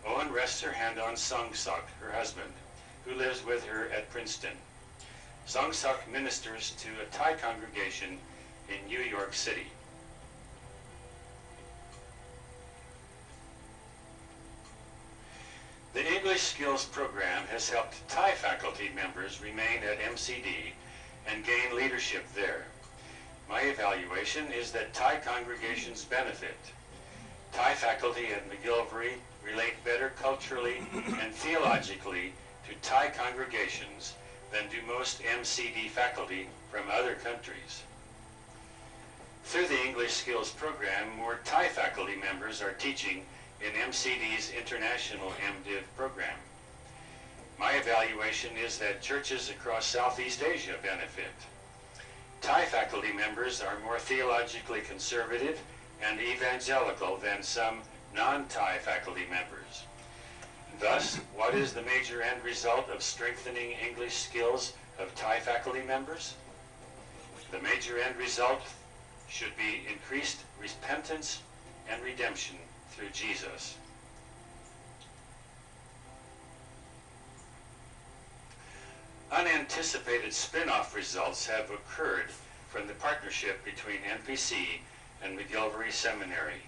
Owen rests her hand on Song Sok, her husband, who lives with her at Princeton. Song Sok ministers to a Thai congregation in New York City. The English Skills Program has helped Thai faculty members remain at MCD and gain leadership there. My evaluation is that Thai congregations benefit. Thai faculty at McGillivray relate better culturally and theologically to Thai congregations than do most MCD faculty from other countries. Through the English Skills Program, more Thai faculty members are teaching in MCD's International MDiv program. My evaluation is that churches across Southeast Asia benefit. Thai faculty members are more theologically conservative and evangelical than some non-Thai faculty members. Thus, what is the major end result of strengthening English skills of Thai faculty members? The major end result should be increased repentance and redemption through Jesus. Unanticipated spin-off results have occurred from the partnership between NPC and McGillivray Seminary.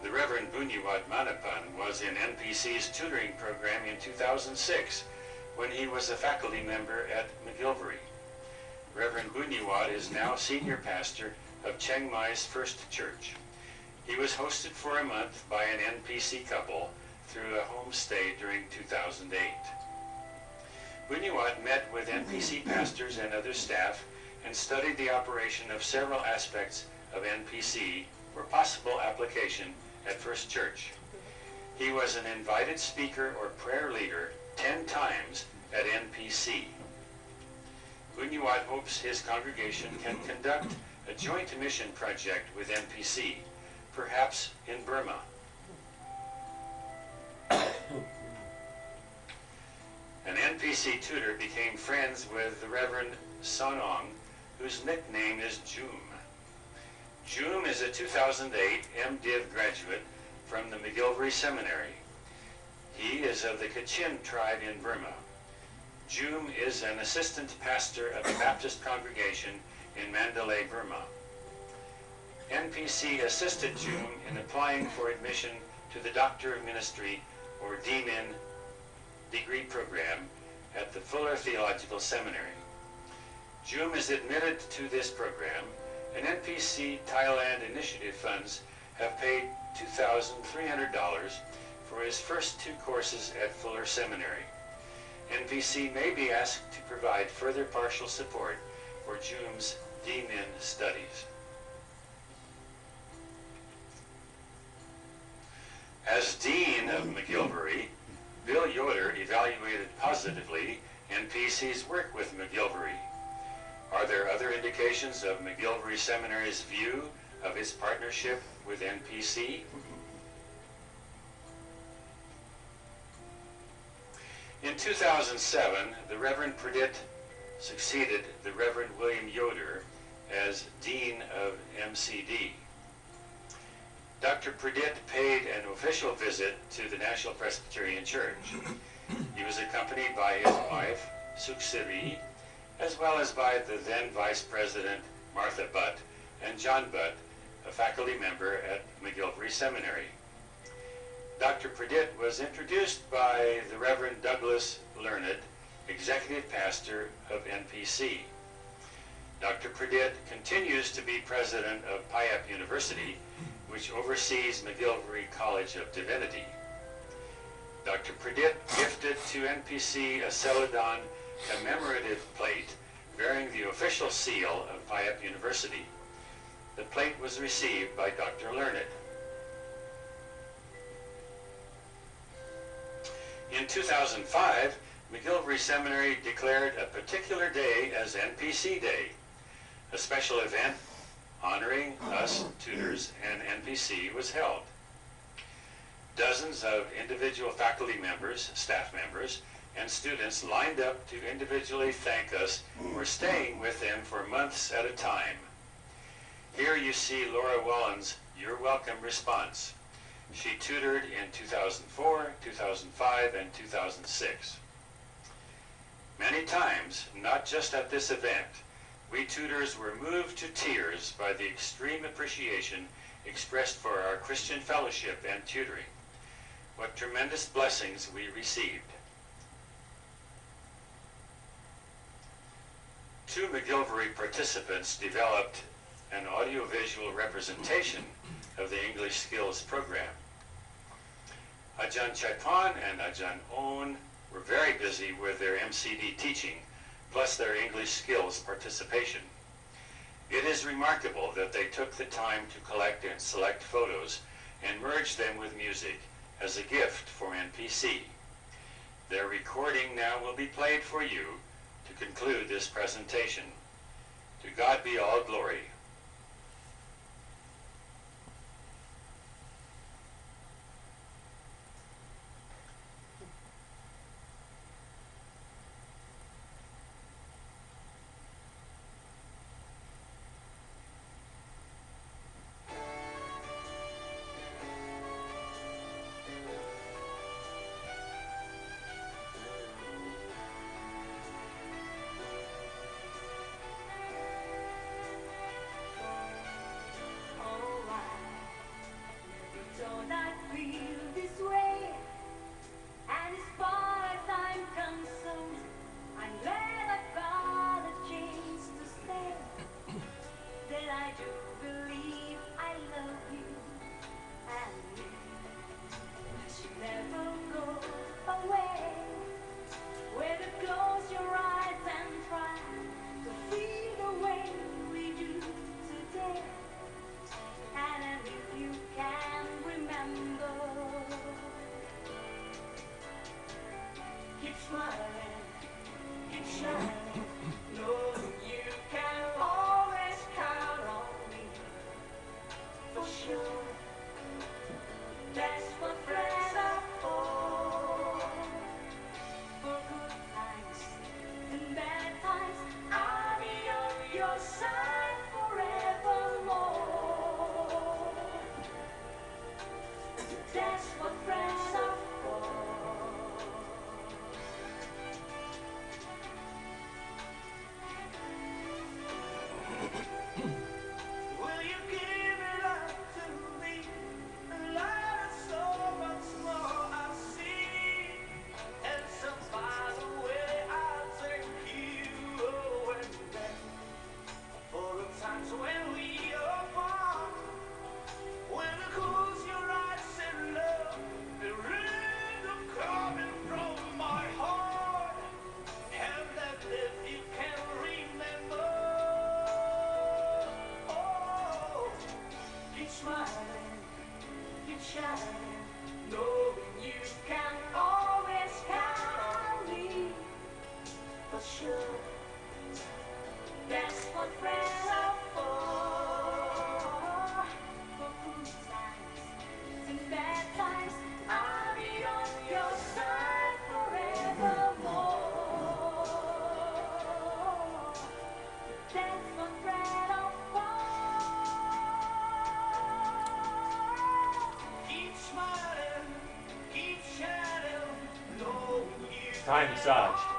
The Reverend Bunyawad Manapan was in NPC's tutoring program in 2006 when he was a faculty member at McGillivray. Reverend Bunyawad is now senior pastor of Chiang Mai's First Church. He was hosted for a month by an NPC couple through a homestay during 2008. Bunyawad met with NPC pastors and other staff and studied the operation of several aspects of NPC for possible application at First Church. He was an invited speaker or prayer leader 10 times at NPC. Bunyawad hopes his congregation can conduct a joint mission project with NPC, perhaps in Burma. An NPC tutor became friends with the Reverend Sonong, whose nickname is Joom. Joom is a 2008 MDiv graduate from the McGillivray Seminary. He is of the Kachin tribe in Burma. Joom is an assistant pastor of a Baptist congregation in Mandalay, Burma. NPC assisted Joom in applying for admission to the Doctor of Ministry or DMin degree program at the Fuller Theological Seminary. Joom is admitted to this program, and NPC Thailand initiative funds have paid $2,300 for his first 2 courses at Fuller Seminary. NPC may be asked to provide further partial support for Joom's DMin studies. As Dean of McGillivray, Bill Yoder evaluated positively NPC's work with McGillivray. Are there other indications of McGillivray Seminary's view of its partnership with NPC? In 2007, the Reverend Pradit succeeded the Reverend William Yoder as Dean of MCD. Dr. Pradit paid an official visit to the National Presbyterian Church. He was accompanied by his wife, Suksiri, as well as by the then Vice President Martha Butt and John Butt, a faculty member at McGillivray Seminary. Dr. Pradit was introduced by the Reverend Douglas Learned, Executive Pastor of NPC. Dr. Pradit continues to be President of Payap University, which oversees McGillivray College of Divinity. Dr. Pradit gifted to NPC a Celadon commemorative plate bearing the official seal of Payap University. The plate was received by Dr. Learned. In 2005, McGillivray Seminary declared a particular day as NPC Day, a special event honoring us, tutors, and NPC was held. Dozens of individual faculty members, staff members, and students lined up to individually thank us for staying with them for months at a time. Here you see Laura Wallen's "You're Welcome" response. She tutored in 2004, 2005, and 2006. Many times, not just at this event, we tutors were moved to tears by the extreme appreciation expressed for our Christian fellowship and tutoring. What tremendous blessings we received. 2 McGillivray participants developed an audiovisual representation of the English Skills program. Ajahn Chaipan and Ajahn Owen were very busy with their MCD teaching, plus their English Skills participation. It is remarkable that they took the time to collect and select photos and merge them with music as a gift for NPC. Their recording now will be played for you to conclude this presentation. To God be all glory. sure. That's what friends are for. For good times and bad times, I'll be on your side forevermore. That's what friends are for. Keep smiling, keep shining, know you. Time, Sarge.